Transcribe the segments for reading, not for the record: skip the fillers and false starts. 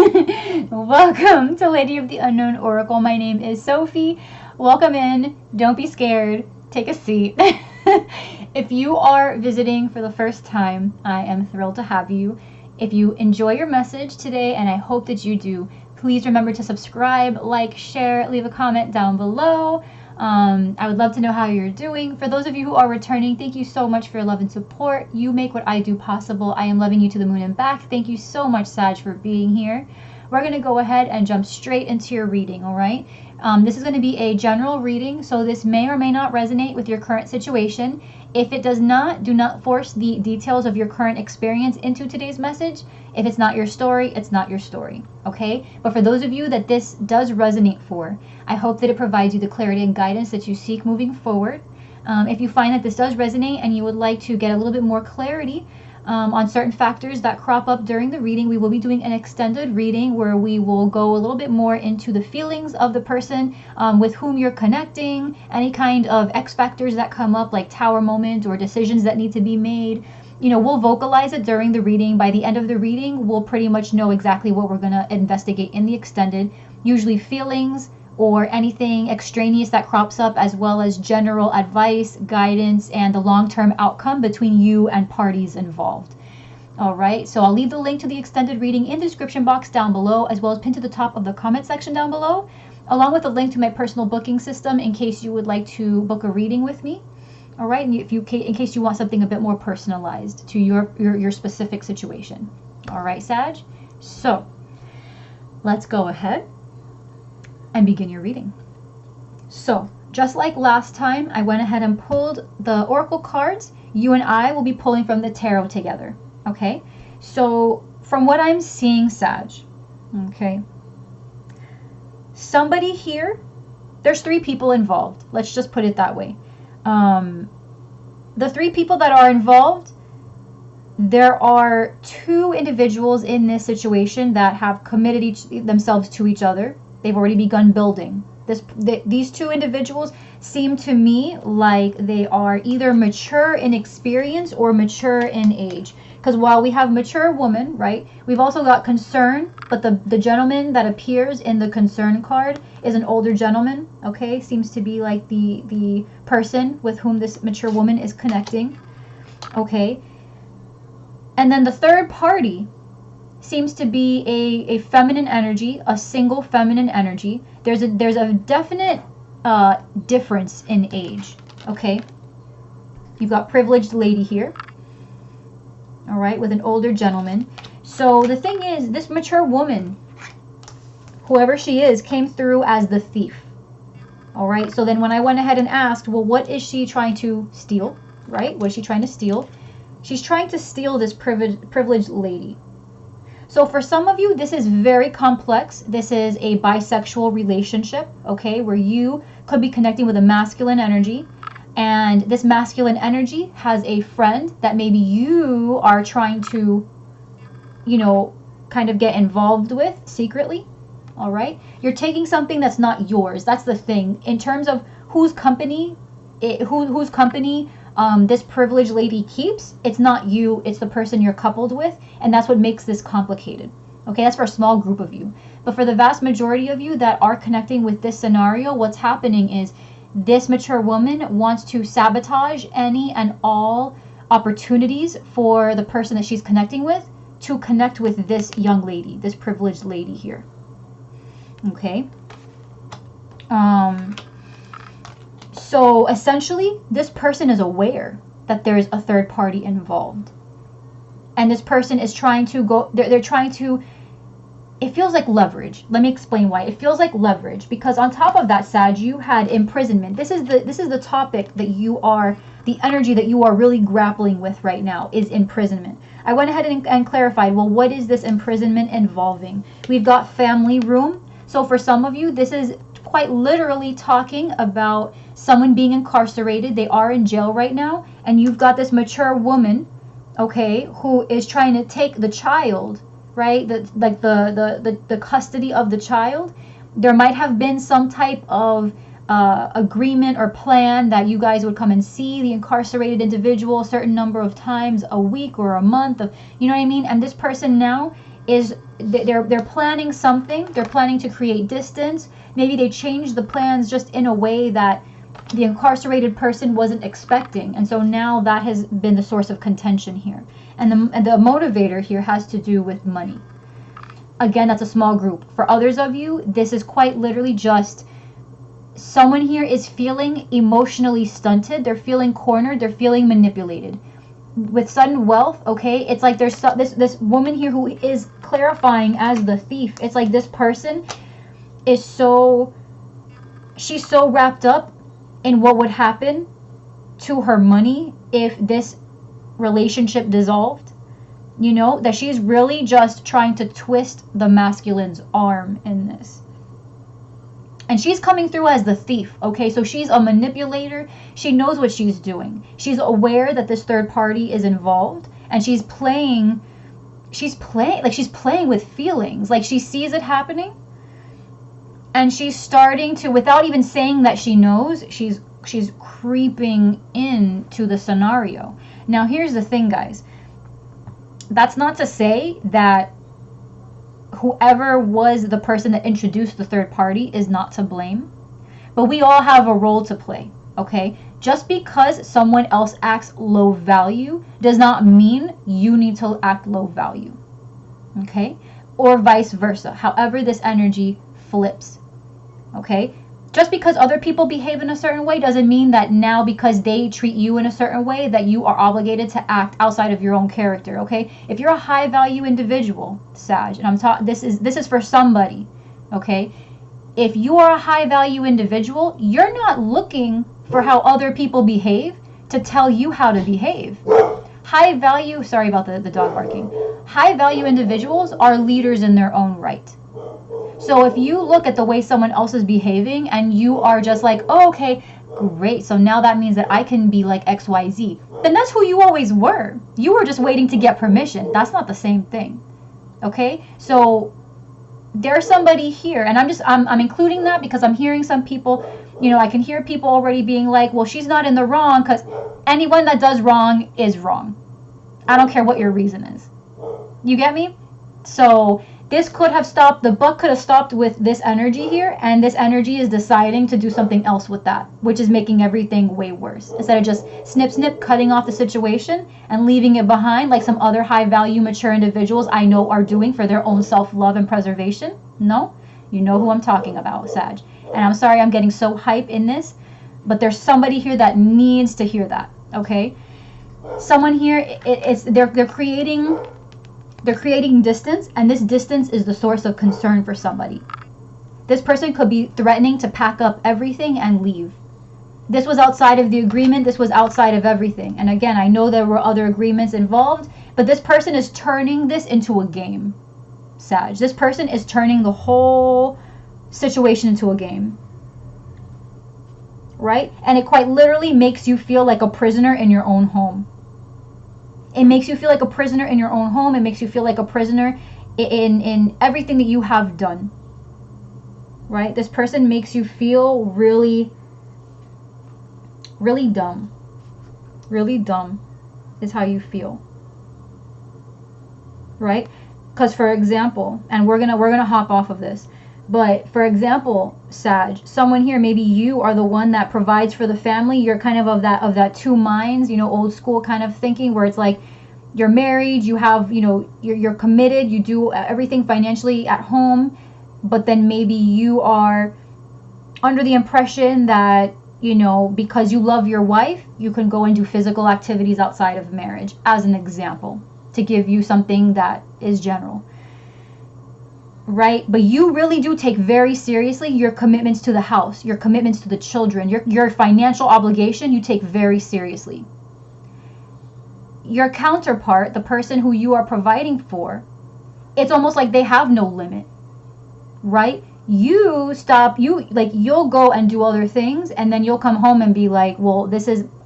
Welcome to Lady of the Unknown Oracle. My name is Sophie. Welcome in. Don't be scared. Take a seat. If you are visiting for the first time, I am thrilled to have you. If you enjoy your message today, and I hope that you do, please remember to subscribe, like, share, leave a comment down below. I would love to know how you're doing. For those of you who are returning, thank you so much for your love and support. You make what I do possible. I am loving you to the moon and back. Thank you so much, Sag, for being here. We're going to go ahead and jump straight into your reading, all right? This is going to be a general reading, so this may or may not resonate with your current situation. If it does not, do not force the details of your current experience into today's message. If it's not your story, it's not your story, okay? But for those of you that this does resonate for, I hope that it provides you the clarity and guidance that you seek moving forward. If you find that this does resonate and you would like to get a little bit more clarity on certain factors that crop up during the reading, we will be doing an extended reading where we will go a little bit more into the feelings of the person with whom you're connecting, any kind of X factors that come up like tower moment or decisions that need to be made. You know, we'll vocalize it during the reading. By the end of the reading, we'll pretty much know exactly what we're going to investigate in the extended, usually feelings or anything extraneous that crops up, as well as general advice, guidance, and the long-term outcome between you and parties involved. All right, so I'll leave the link to the extended reading in the description box down below, as well as pinned to the top of the comment section down below, along with a link to my personal booking system in case you would like to book a reading with me. All right, and in case you want something a bit more personalized to your specific situation. All right, Sag. So let's go ahead and begin your reading. So just like last time, I went ahead and pulled the oracle cards. You and I will be pulling from the tarot together. Okay, so from what I'm seeing, Sag, okay, somebody here, there's 3 people involved. Let's just put it that way. The 3 people that are involved, there are 2 individuals in this situation that have committed themselves to each other. They've already begun building. These 2 individuals seem to me like they are either mature in experience or mature in age. Because while we have mature woman, right, we've also got concern, but the gentleman that appears in the concern card is an older gentleman, okay? Seems to be like the person with whom this mature woman is connecting, okay? And then the third party seems to be a feminine energy, a single feminine energy. There's a definite difference in age, okay? You've got privileged lady here, all right, with an older gentleman. So the thing is, this mature woman, whoever she is, came through as the thief, all right? So then when I went ahead and asked, well, what is she trying to steal, right? What is she trying to steal? She's trying to steal this privileged lady. So for some of you, this is very complex. This is a bisexual relationship, okay, where you could be connecting with a masculine energy, and this masculine energy has a friend that maybe you are trying to, you know, kind of get involved with secretly, all right? You're taking something that's not yours. That's the thing. In terms of whose company, this privileged lady keeps, it's not you, it's the person you're coupled with, and that's what makes this complicated. Okay, that's for a small group of you. But for the vast majority of you that are connecting with this scenario, what's happening is this mature woman wants to sabotage any and all opportunities for the person that she's connecting with to connect with this young lady, this privileged lady here. Okay. So essentially, this person is aware that there's a third party involved. And this person is trying to go, they're trying to, it feels like leverage. Let me explain why. It feels like leverage because on top of that, Sag, you had imprisonment. This is the topic that you are, the energy that you are really grappling with right now is imprisonment. I went ahead and clarified, well, what is this imprisonment involving? We've got family room. So for some of you, this is quite literally talking about someone being incarcerated. They are in jail right now, and you've got this mature woman, okay, who is trying to take the child, right? The custody of the child. There might have been some type of agreement or plan that you guys would come and see the incarcerated individual a certain number of times a week or a month, you know what I mean? And this person now is, they're planning something. They're planning to create distance. Maybe they changed the plans just in a way that the incarcerated person wasn't expecting, and so now that has been the source of contention here. And the motivator here has to do with money. Again, that's a small group. For others of you, this is quite literally just someone here is feeling emotionally stunted. They're feeling cornered. They're feeling manipulated. With sudden wealth, okay, it's like there's this woman here who is clarifying as the thief. It's like this person is she's so wrapped up in what would happen to her money if this relationship dissolved, you know, that she's really just trying to twist the masculine's arm in this. And she's coming through as the thief, okay? So she's a manipulator. She knows what she's doing. She's aware that this third party is involved, and she's playing with feelings. Like, she sees it happening, and she's starting to, without even saying that she knows, she's creeping into the scenario. Now, here's the thing, guys. That's not to say that whoever was the person that introduced the third party is not to blame. But we all have a role to play, okay? Just because someone else acts low value does not mean you need to act low value, okay? Or vice versa. However this energy flips, okay? Just because other people behave in a certain way doesn't mean that now, because they treat you in a certain way, that you are obligated to act outside of your own character, okay? If you're a high value individual, Sag, and I'm talking, this is for somebody, okay? If you are a high value individual, you're not looking for how other people behave to tell you how to behave. High value, sorry about the dog barking. High value individuals are leaders in their own right. So if you look at the way someone else is behaving and you are just like, oh, okay, great, so now that means that I can be like XYZ, then that's who you always were. You were just waiting to get permission. That's not the same thing, okay? So there's somebody here, and I'm including that because I'm hearing some people, you know, I can hear people already being like, well, she's not in the wrong, because anyone that does wrong is wrong. I don't care what your reason is. You get me? So this could have stopped, the buck could have stopped with this energy here, and this energy is deciding to do something else with that, which is making everything way worse. Instead of just snip, cutting off the situation and leaving it behind like some other high value, mature individuals I know are doing for their own self-love and preservation. No, you know who I'm talking about, Sag. And I'm sorry I'm getting so hype in this, but there's somebody here that needs to hear that, okay? Someone here, they're creating distance, and this distance is the source of concern for somebody. This person could be threatening to pack up everything and leave. This was outside of the agreement. This was outside of everything. And again, I know there were other agreements involved, but this person is turning this into a game, Sag. This person is turning the whole situation into a game, right? And it quite literally makes you feel like a prisoner in your own home. It makes you feel like a prisoner in your own home. It makes you feel like a prisoner in everything that you have done, right? This person makes you feel really, really dumb. Really dumb is how you feel, right? Because, for example, and we're gonna hop off of this, but for example, Sag, someone here, maybe you are the one that provides for the family. You're kind of that two minds, you know, old school kind of thinking, where it's like you're married, you have, you know, you're committed, you do everything financially at home, but then maybe you are under the impression that, you know, because you love your wife, you can go and do physical activities outside of marriage, as an example, to give you something that is general. Right? But you really do take very seriously your commitments to the house, your commitments to the children, your financial obligation, you take very seriously. Your counterpart, the person who you are providing for, it's almost like they have no limit, right? You'll go and do other things, and then you'll come home and be like, well,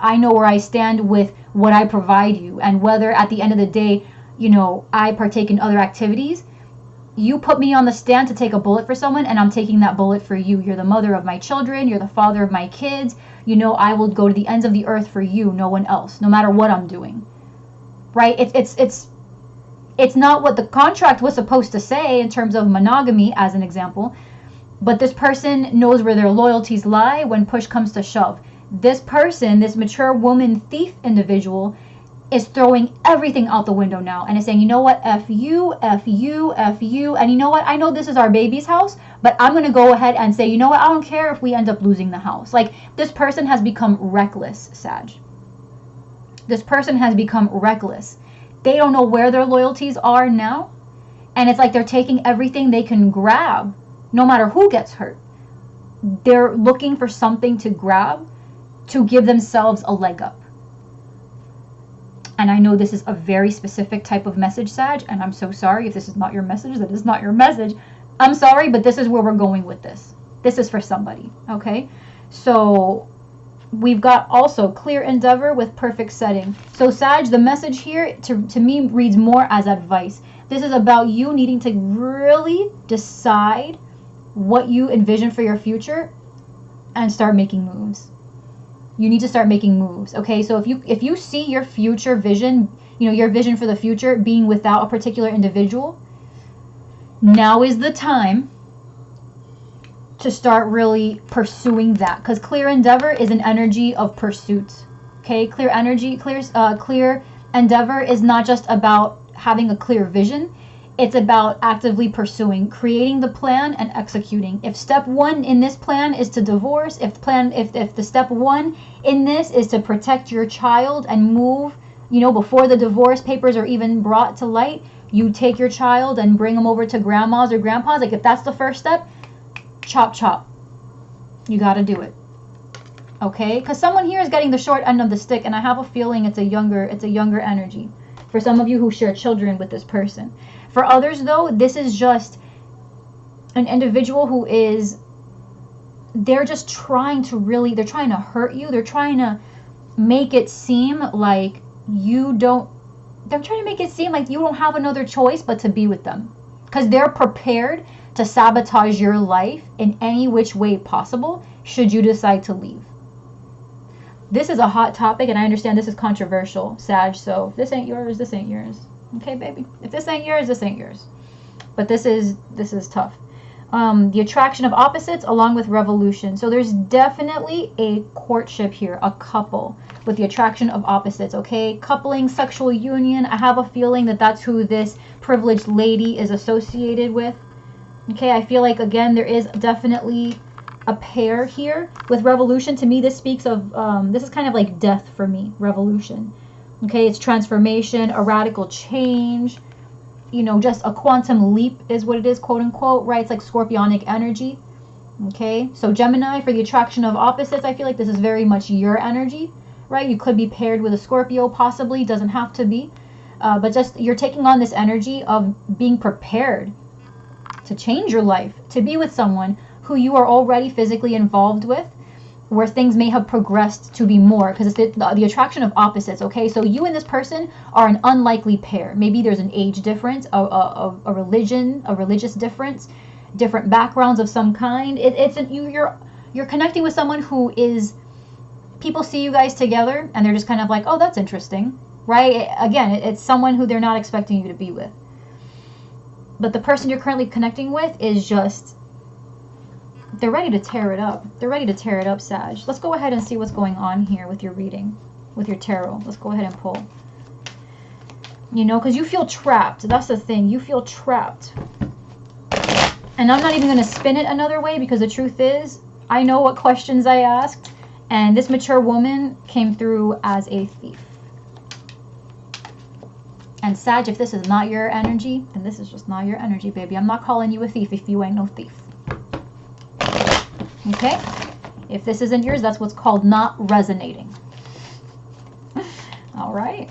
I know where I stand with what I provide you, and whether at the end of the day, you know, I partake in other activities, you put me on the stand to take a bullet for someone, and I'm taking that bullet for you. You're the mother of my children. You're the father of my kids. You know, I will go to the ends of the earth for you, no one else, no matter what I'm doing. Right? It's not what the contract was supposed to say in terms of monogamy, as an example. But this person knows where their loyalties lie when push comes to shove. This person, this mature woman thief individual, is throwing everything out the window now and is saying, you know what, F you, F you, F you. And you know what, I know this is our baby's house, but I'm going to go ahead and say, you know what, I don't care if we end up losing the house. Like, this person has become reckless, Sag. This person has become reckless. They don't know where their loyalties are now. And it's like they're taking everything they can grab, no matter who gets hurt. They're looking for something to grab to give themselves a leg up. And I know this is a very specific type of message, Sag, and I'm so sorry if this is not your message, that is not your message. I'm sorry, but this is where we're going with this. This is for somebody, okay? So we've got also clear endeavor with perfect setting. So Sag, the message here to me reads more as advice. This is about you needing to really decide what you envision for your future and start making moves. You need to start making moves, okay? So if you see your future vision, you know, your vision for the future being without a particular individual, now is the time to start really pursuing that. Because clear endeavor is an energy of pursuit, okay? Clear endeavor is not just about having a clear vision. It's about actively pursuing, creating the plan and executing. If step one in this plan is to divorce, if the step one in this is to protect your child and move, you know, before the divorce papers are even brought to light, you take your child and bring them over to grandma's or grandpa's. Like, if that's the first step, chop chop. You got to do it. Okay? Because someone here is getting the short end of the stick, and I have a feeling it's a younger energy. For some of you who share children with this person. For others, though, this is just an individual who is, they're just trying to really, they're trying to hurt you. They're trying to make it seem like you don't, they're trying to make it seem like you don't have another choice but to be with them. Because they're prepared to sabotage your life in any which way possible should you decide to leave. This is a hot topic, and I understand this is controversial, Sag, so if this ain't yours, this ain't yours. Okay, baby? If this ain't yours, this ain't yours. But this is tough. The attraction of opposites along with revolution. So there's definitely a courtship here, a couple with the attraction of opposites, okay? Coupling, sexual union. I have a feeling that that's who this privileged lady is associated with. Okay, I feel like, again, there is definitely a pair here. With revolution, to me, this speaks of, this is kind of like death for me, revolution. Okay, it's transformation, a radical change, you know, just a quantum leap is what it is, quote unquote, right? It's like scorpionic energy. Okay, so Gemini, for the attraction of opposites, I feel like this is very much your energy, right? You could be paired with a Scorpio, possibly, doesn't have to be. But just you're taking on this energy of being prepared to change your life, to be with someone who you are already physically involved with, where things may have progressed to be more, because it's the attraction of opposites, okay? So you and this person are an unlikely pair. Maybe there's an age difference, a religious difference, different backgrounds of some kind. You're connecting with someone who is, people see you guys together, and they're just kind of like, oh, that's interesting, right? Again, it's someone who they're not expecting you to be with. But the person you're currently connecting with is just, they're ready to tear it up. They're ready to tear it up, Sag. Let's go ahead and see what's going on here with your reading, with your tarot. Let's go ahead and pull. You know, because you feel trapped. That's the thing. You feel trapped. And I'm not even going to spin it another way, because the truth is, I know what questions I asked, and this mature woman came through as a thief. And Sag, if this is not your energy, then this is just not your energy, baby. I'm not calling you a thief if you ain't no thief. Okay? If this isn't yours, that's what's called not resonating. All right.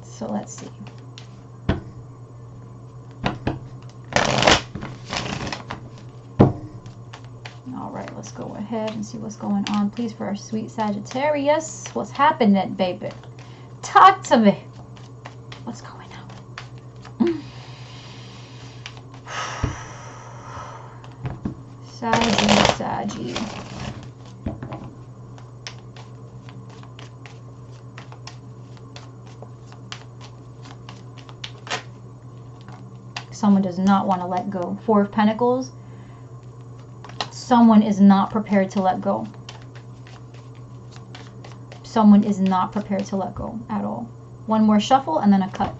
So let's see. All right, let's go ahead and see what's going on, please, for our sweet Sagittarius. What's happening, baby? Talk to me. What's going on? Saggy. Someone does not want to let go. Four of Pentacles. Someone is not prepared to let go. Someone is not prepared to let go at all. One more shuffle and then a cut.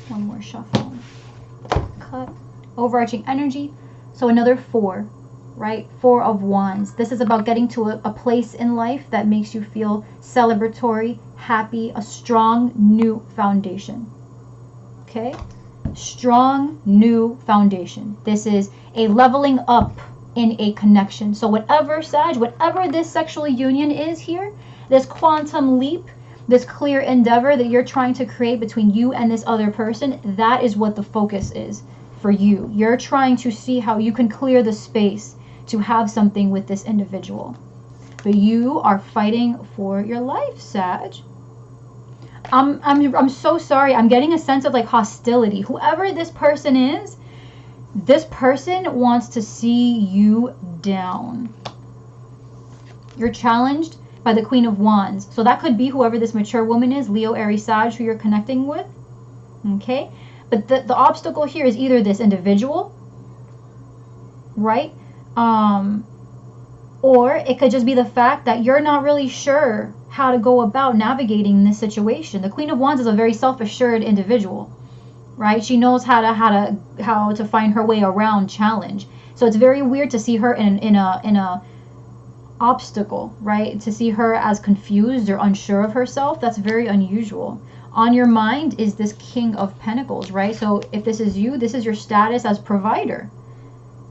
One more shuffle. Cut. Overarching energy. So another 4, right? 4 of Wands. This is about getting to a place in life that makes you feel celebratory, happy, a strong new foundation. Okay? Strong new foundation. This is a leveling up in a connection. So whatever, Sag, whatever this sexual union is here, this quantum leap, this clear endeavor that you're trying to create between you and this other person, that is what the focus is for you. You're trying to see how you can clear the space to have something with this individual. But you are fighting for your life, Sag. I'm so sorry. I'm getting a sense of like hostility. Whoever this person is, this person wants to see you down. You're challenged by the Queen of Wands. So that could be whoever this mature woman is, Leo, Aries, Sag, who you're connecting with. Okay? But the obstacle here is either this individual, right? Or it could just be the fact that you're not really sure how to go about navigating this situation. The Queen of Wands is a very self-assured individual, right? She knows how to find her way around challenge. So it's very weird to see her in a obstacle, right? To see her as confused or unsure of herself. That's very unusual. On your mind is this King of Pentacles, right? So if this is you, this is your status as provider,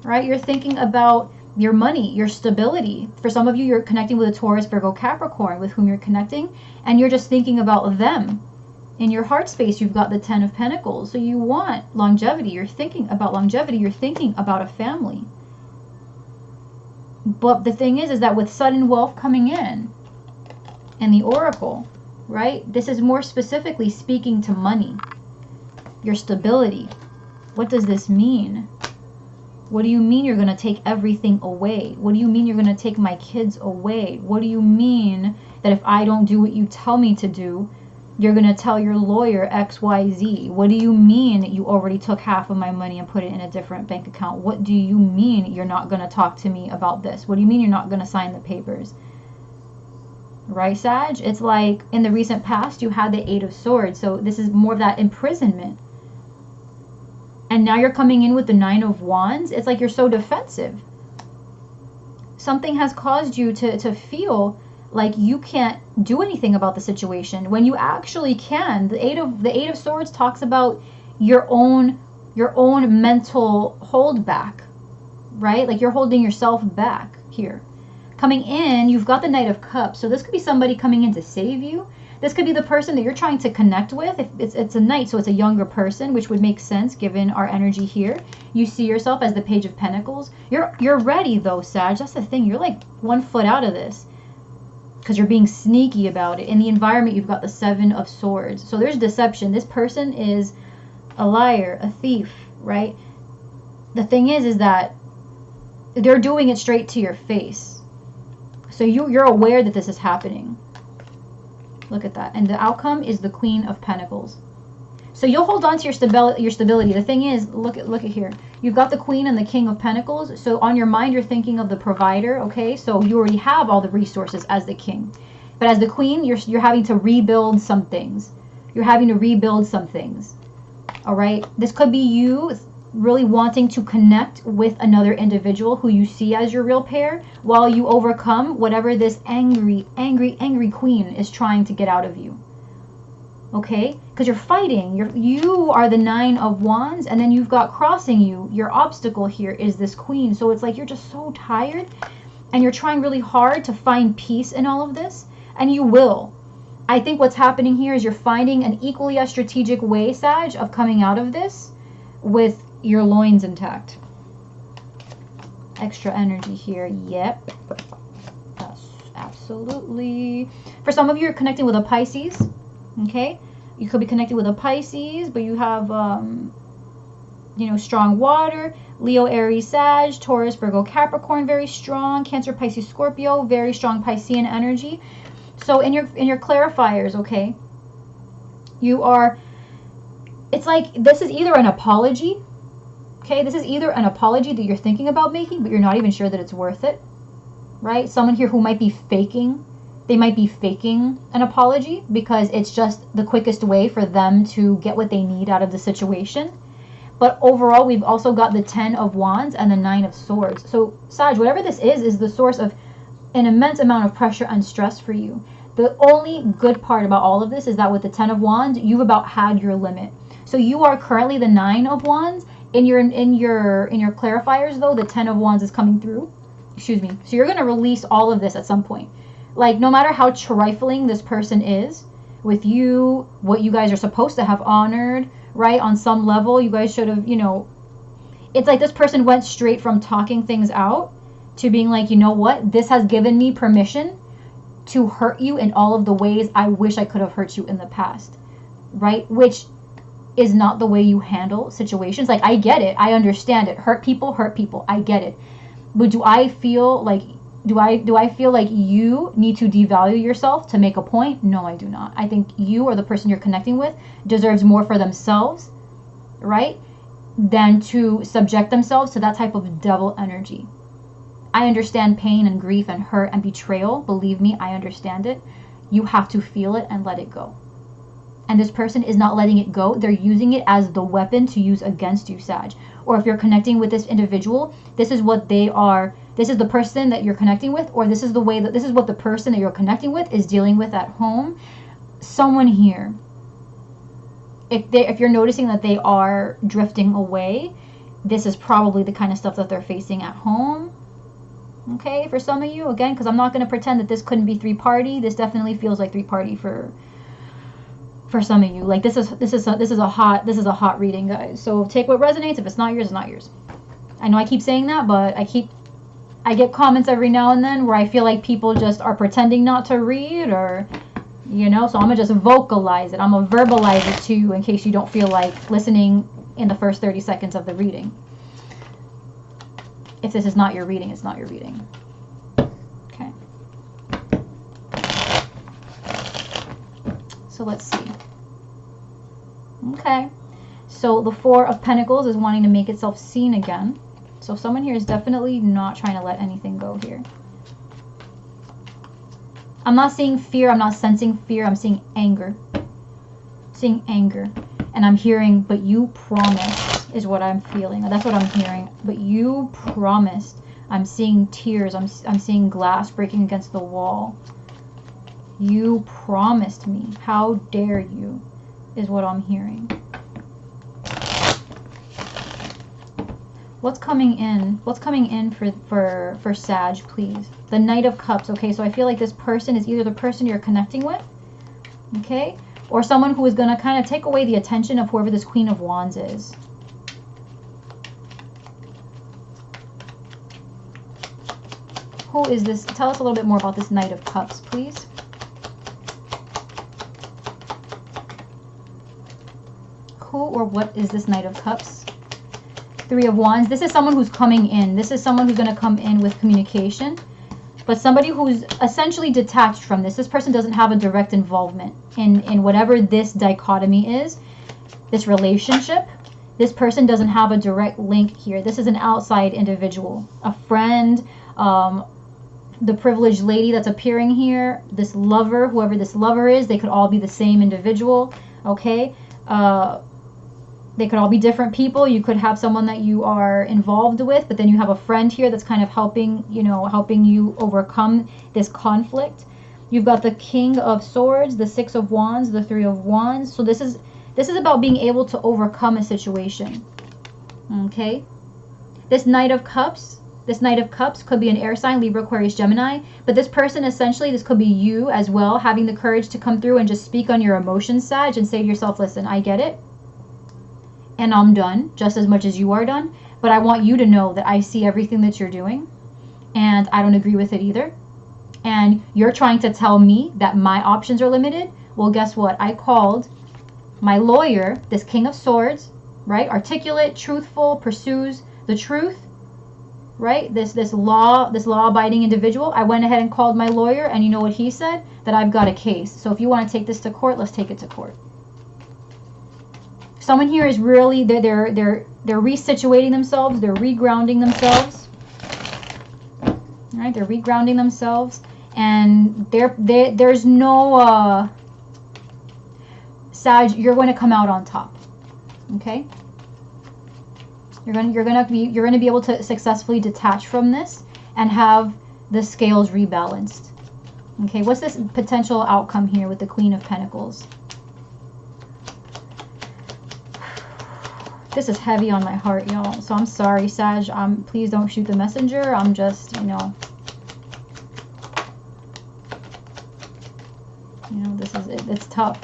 right? You're thinking about your money, your stability. For some of you, you're connecting with a Taurus, Virgo, Capricorn with whom you're connecting, and you're just thinking about them. In your heart space, you've got the 10 of Pentacles. So you want longevity. You're thinking about longevity. You're thinking about a family. But the thing is that with sudden wealth coming in and the Oracle, right? This is more specifically speaking to money, your stability. What does this mean? What do you mean you're going to take everything away? What do you mean you're going to take my kids away? What do you mean that if I don't do what you tell me to do, you're going to tell your lawyer XYZ? What do you mean you already took half of my money and put it in a different bank account? What do you mean you're not going to talk to me about this? What do you mean you're not going to sign the papers? Right, Sag? It's like in the recent past, you had the 8 of Swords. So this is more of that imprisonment. And now you're coming in with the 9 of Wands. It's like you're so defensive. Something has caused you to feel like you can't do anything about the situation when you actually can. The 8 of Swords talks about your own mental hold back, right? Like you're holding yourself back here. Coming in, you've got the Knight of Cups. So this could be somebody coming in to save you. This could be the person that you're trying to connect with. If it's a knight, so it's a younger person, which would make sense given our energy here. You see yourself as the Page of Pentacles. You're ready though, Sag. That's the thing. You're like 1 foot out of this because you're being sneaky about it. In the environment, you've got the 7 of Swords. So there's deception. This person is a liar, a thief, right? The thing is that they're doing it straight to your face. So you're aware that this is happening. Look at that. And the outcome is the Queen of Pentacles. So you'll hold on to your stability. The thing is, look at here. You've got the Queen and the King of Pentacles. So on your mind, you're thinking of the provider, okay? So you already have all the resources as the King. But as the Queen, you're having to rebuild some things. You're having to rebuild some things. All right? This could be you really wanting to connect with another individual who you see as your real pair while you overcome whatever this angry queen is trying to get out of you. Okay? Because you're fighting. You are the 9 of Wands, and then you've got crossing you. Your obstacle here is this queen. So it's like you're just so tired, and you're trying really hard to find peace in all of this, and you will. I think what's happening here is you're finding an equally as strategic way, Sag, of coming out of this with your loins intact. Extra energy here. Yep. That's absolutely. For some of you, you're connecting with a Pisces. Okay. You could be connected with a Pisces, but you have, you know, strong water. Leo, Aries, Sag, Taurus, Virgo, Capricorn, very strong. Cancer, Pisces, Scorpio, very strong Piscean energy. So in your clarifiers, okay, you are, it's like this is either an apology, okay? This is either an apology that you're thinking about making, but you're not even sure that it's worth it, right? Someone here who might be faking, they might be faking an apology because it's just the quickest way for them to get what they need out of the situation. But overall, we've also got the 10 of Wands and the 9 of Swords. So, Sag, whatever this is the source of an immense amount of pressure and stress for you. The only good part about all of this is that with the 10 of Wands, you've about had your limit. So you are currently the 9 of Wands. In your clarifiers, though, the 10 of Wands is coming through. Excuse me. So you're going to release all of this at some point. Like, no matter how trifling this person is with you, what you guys are supposed to have honored, right? On some level, you guys should have, you know, it's like this person went straight from talking things out to being like, you know what? This has given me permission to hurt you in all of the ways I wish I could have hurt you in the past, right? Which is not the way you handle situations. Like, I get it. I understand it. Hurt people. I get it. But do I feel like you need to devalue yourself to make a point? No, I do not. I think you or the person you're connecting with deserves more for themselves, right? Than to subject themselves to that type of devil energy. I understand pain and grief and hurt and betrayal. Believe me, I understand it. You have to feel it and let it go. And this person is not letting it go. They're using it as the weapon to use against you, Sag. Or if you're connecting with this individual, this is what they are. This is the person that you're connecting with, or this is the way that this is what the person that you're connecting with is dealing with at home. Someone here, if you're noticing that they are drifting away, this is probably the kind of stuff that they're facing at home. Okay, for some of you, again, because I'm not going to pretend that this couldn't be 3-party. This definitely feels like 3-party for some of you. Like, this is a hot reading, guys. So take what resonates. If it's not yours, it's not yours. I know I keep saying that, but I get comments every now and then where I feel like people just are pretending not to read, or, you know, so I'm going to just vocalize it. I'm going to verbalize it to you in case you don't feel like listening in the first 30 seconds of the reading. If this is not your reading, it's not your reading. Okay. So let's see. Okay. So the 4 of Pentacles is wanting to make itself seen again. So someone here is definitely not trying to let anything go here. I'm not seeing fear. I'm not sensing fear. I'm seeing anger. Seeing anger. And I'm hearing, but you promised, is what I'm feeling. That's what I'm hearing. But you promised. I'm seeing tears. I'm seeing glass breaking against the wall. You promised me. How dare you, is what I'm hearing. What's coming in? What's coming in for Sag, please? The Knight of Cups. Okay, so I feel like this person is either the person you're connecting with, okay, or someone who is going to kind of take away the attention of whoever this Queen of Wands is. Who is this? Tell us a little bit more about this Knight of Cups, please. Who or what is this Knight of Cups? 3 of Wands. This is someone who's coming in. This is someone who's going to come in with communication. But somebody who's essentially detached from this. This person doesn't have a direct involvement in whatever this dichotomy is. This relationship. This person doesn't have a direct link here. This is an outside individual. A friend. The privileged lady that's appearing here. This lover. Whoever this lover is. They could all be the same individual. Okay. They could all be different people. You could have someone that you are involved with, but then you have a friend here that's kind of helping you overcome this conflict. You've got the King of Swords, the 6 of Wands, the 3 of Wands. So this is about being able to overcome a situation. Okay? This Knight of Cups could be an air sign, Libra, Aquarius, Gemini, but this person essentially, this could be you as well, having the courage to come through and just speak on your emotions, Sag, and say to yourself, listen, I get it. And I'm done just as much as you are done. But I want you to know that I see everything that you're doing. And I don't agree with it either. And you're trying to tell me that my options are limited. Well, guess what? I called My lawyer, this King of Swords, right? Articulate, truthful, pursues the truth, right? This law-abiding individual. I went ahead and called my lawyer, and you know what he said? That I've got a case. So if you want to take this to court, let's take it to court. Someone here is really they're resituating themselves. They're regrounding themselves. All right, they're regrounding themselves, and there's no Sag. You're going to come out on top. Okay. You're gonna be able to successfully detach from this and have the scales rebalanced. Okay, what's this potential outcome here with the Queen of Pentacles? This is heavy on my heart, y'all. So I'm sorry, Sag. Please don't shoot the messenger. I'm just, this is it. It's tough.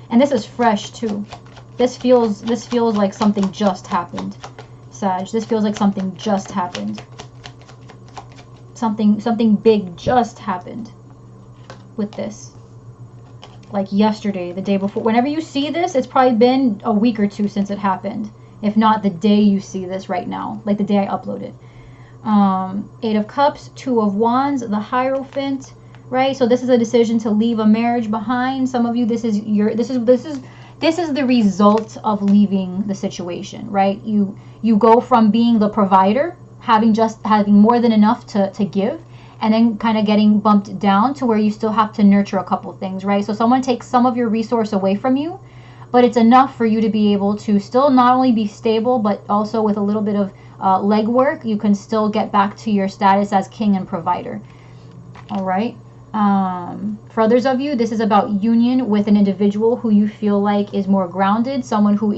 And this is fresh too. This feels like something just happened, Sag. This feels like something just happened. Something big just happened with this. Like yesterday, the day before. Whenever you see this, it's probably been a week or two since it happened. If not the day you see this right now, like the day I uploaded. 8 of Cups, 2 of Wands, the Hierophant. Right, so this is a decision to leave a marriage behind. Some of you, this is the result of leaving the situation. Right, you go from being the provider, having more than enough to give, and then kind of getting bumped down to where you still have to nurture a couple things. Right, so someone takes some of your resource away from you, but it's enough for you to be able to still not only be stable, but also with a little bit of legwork, you can still get back to your status as king and provider. All right. For others of you, this is about union with an individual who you feel like is more grounded, someone who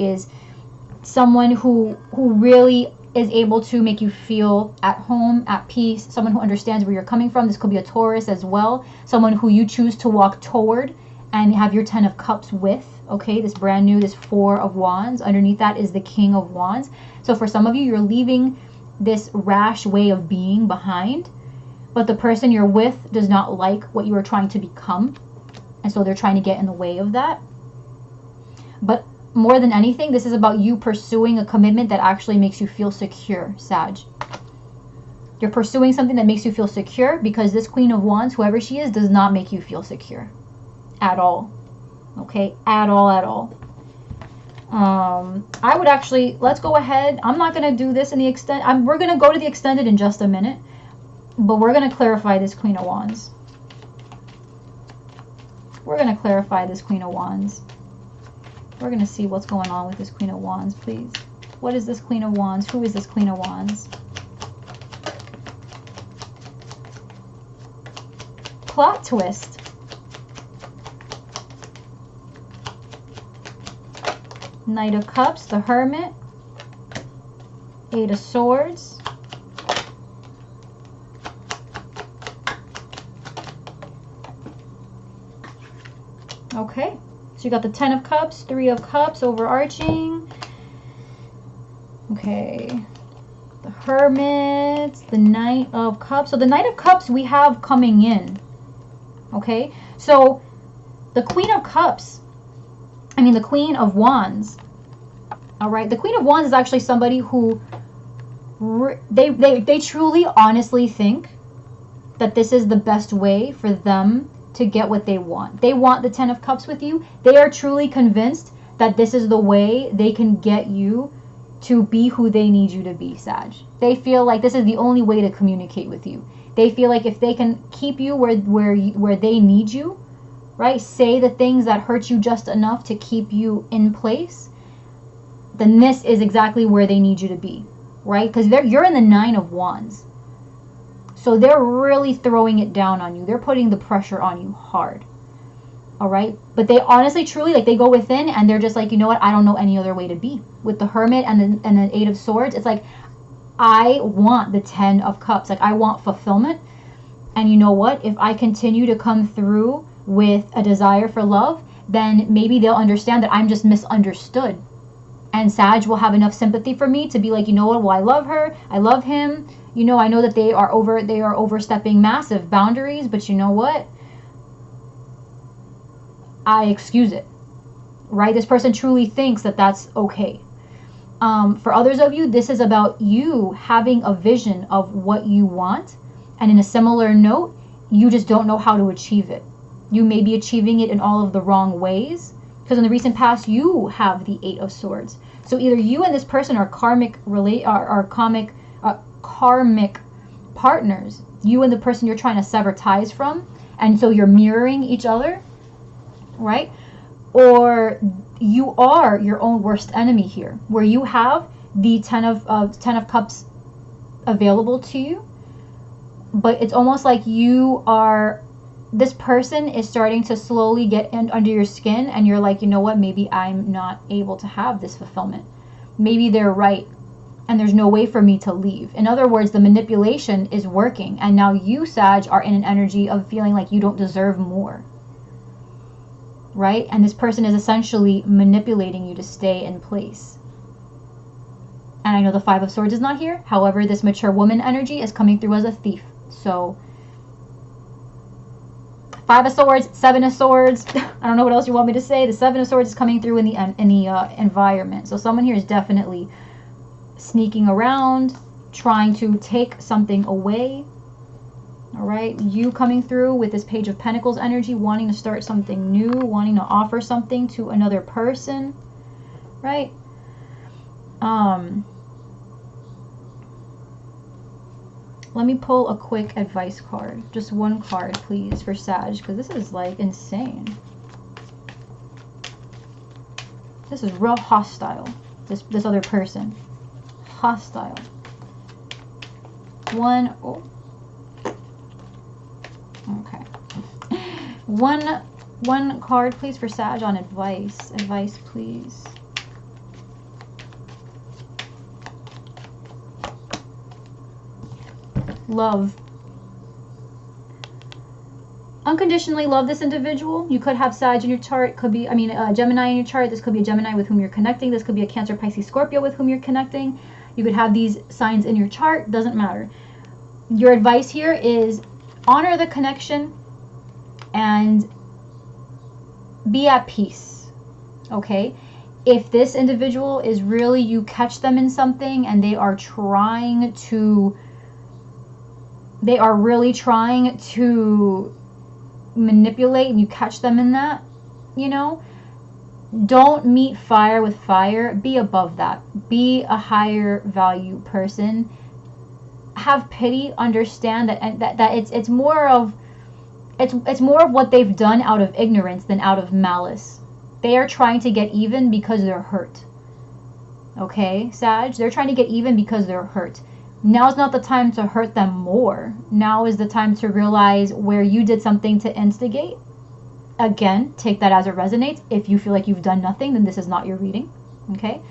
really is able to make you feel at home, at peace, someone who understands where you're coming from. This could be a Taurus as well, someone who you choose to walk toward and have your 10 of Cups with. Okay, this brand new, this 4 of Wands. Underneath that is the King of Wands. So for some of you, you're leaving this rash way of being behind, but the person you're with does not like what you are trying to become, and so they're trying to get in the way of that. But more than anything, this is about you pursuing a commitment that actually makes you feel secure, Sag. You're pursuing something that makes you feel secure, because this Queen of Wands, whoever she is, does not make you feel secure at all. Okay, at all. I would actually, let's go ahead. I'm not going to do this in the extent. We're going to go to the extended in just a minute, but we're going to clarify this Queen of Wands. We're going to clarify this Queen of Wands. We're going to see what's going on with this Queen of Wands, please. What is this Queen of Wands? Who is this Queen of Wands? Plot twist. Knight of Cups, the Hermit, 8 of Swords, okay, so you got the 10 of Cups, 3 of Cups, overarching, okay, the Hermit, the Knight of Cups. So the Knight of Cups we have coming in, okay, so the Queen of Cups, the Queen of Wands. All right, the Queen of Wands is actually somebody who they truly, honestly think that this is the best way for them to get what they want. They want the 10 of Cups with you. They are truly convinced that this is the way they can get you to be who they need you to be, Sag. They feel like this is the only way to communicate with you. They feel like if they can keep you where they need you, right? Say the things that hurt you just enough to keep you in place, then this is exactly where they need you to be, right? Because you're in the 9 of Wands. So they're really throwing it down on you. They're putting the pressure on you hard, all right? But they honestly, truly, like, they go within and they're just like, you know what? I don't know any other way to be. With the Hermit and the 8 of Swords, it's like, I want the 10 of Cups. Like, I want fulfillment. And you know what? If I continue to come through with a desire for love, then maybe they'll understand that I'm just misunderstood. And Sag will have enough sympathy for me to be like, you know what, well, I love her, I love him, you know, I know that they are overstepping massive boundaries, but you know what, I excuse it, right? This person truly thinks that that's okay. For others of you, this is about you having a vision of what you want, and in a similar note, you just don't know how to achieve it. You may be achieving it in all of the wrong ways, because in the recent past, you have the 8 of Swords. So either you and this person are karmic partners. You and the person you're trying to sever ties from, and so you're mirroring each other, right? Or you are your own worst enemy here, where you have the 10 of Cups available to you, but it's almost like this person is starting to slowly get under your skin, and you're like, you know what, maybe I'm not able to have this fulfillment. Maybe they're right, and there's no way for me to leave. In other words, the manipulation is working, and now you, Sag, are in an energy of feeling like you don't deserve more. Right? And this person is essentially manipulating you to stay in place. And I know the 5 of Swords is not here. However, this mature woman energy is coming through as a thief. So 5 of Swords, 7 of Swords. I don't know what else you want me to say. The 7 of Swords is coming through in the environment. So someone here is definitely sneaking around, trying to take something away. All right, you coming through with this Page of Pentacles energy, wanting to start something new, wanting to offer something to another person, right? Let me pull a quick advice card. Just one card, please, for Sag, because this is like insane. This is real hostile. This other person. Hostile. Okay. One card, please, for Sag on advice. Advice, please. Love. Unconditionally love this individual. You could have Sag in your chart. Could be, Gemini in your chart. This could be a Gemini with whom you're connecting. This could be a Cancer, Pisces, Scorpio with whom you're connecting. You could have these signs in your chart. Doesn't matter. Your advice here is honor the connection and be at peace. Okay? If this individual is really, you catch them in something and they are really trying to manipulate, and you catch them in that, don't meet fire with fire. Be above that. Be a higher value person. Have pity. Understand that it's more of what they've done out of ignorance than out of malice. They are trying to get even because they're hurt. Okay, Sag? They're trying to get even because they're hurt. Now's not the time to hurt them more. Now is the time to realize where you did something to instigate. Again, take that as it resonates. If you feel like you've done nothing, then this is not your reading. Okay?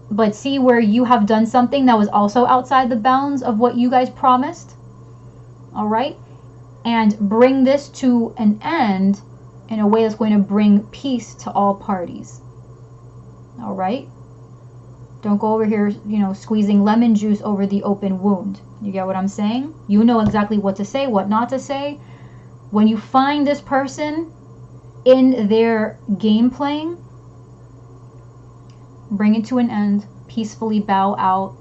But see where you have done something that was also outside the bounds of what you guys promised. Alright? And bring this to an end in a way that's going to bring peace to all parties. Alright? Don't go over here, squeezing lemon juice over the open wound. You get what I'm saying? You know exactly what to say, what not to say. When you find this person in their game playing, bring it to an end. Peacefully bow out.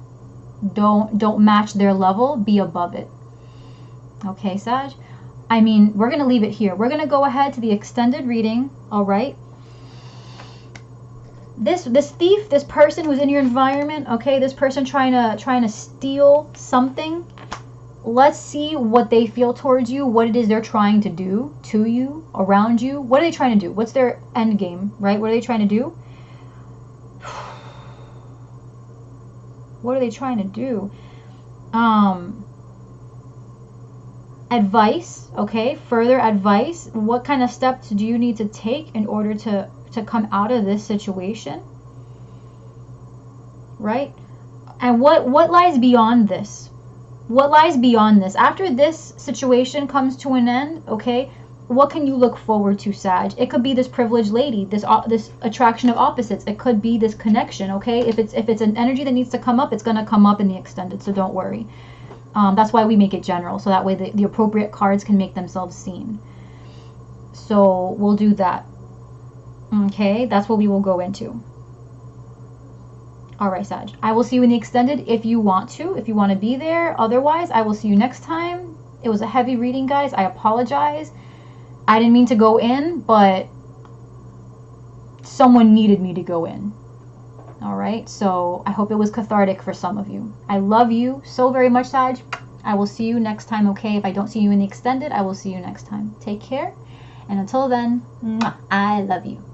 Don't match their level. Be above it. Okay, Sag? We're going to leave it here. We're going to go ahead to the extended reading. All right? This thief, this person who's in your environment, okay, this person trying to steal something, let's see what they feel towards you, what it is they're trying to do to you, around you. What are they trying to do? What's their end game, right? What are they trying to do? What are they trying to do? Advice, okay, further advice. What kind of steps do you need to take in order to come out of this situation, right? And what lies beyond this? What lies beyond this? After this situation comes to an end, okay, what can you look forward to, Sag? It could be this privileged lady, this attraction of opposites. It could be this connection, okay? If it's an energy that needs to come up, it's going to come up in the extended, so don't worry. That's why we make it general, so that way the appropriate cards can make themselves seen. So we'll do that. Okay, that's what we will go into. All right, Sag. I will see you in the extended if you want to be there. Otherwise, I will see you next time. It was a heavy reading, guys. I apologize. I didn't mean to go in, but someone needed me to go in. All right, so I hope it was cathartic for some of you. I love you so very much, Sag. I will see you next time, okay? If I don't see you in the extended, I will see you next time. Take care, and until then, I love you.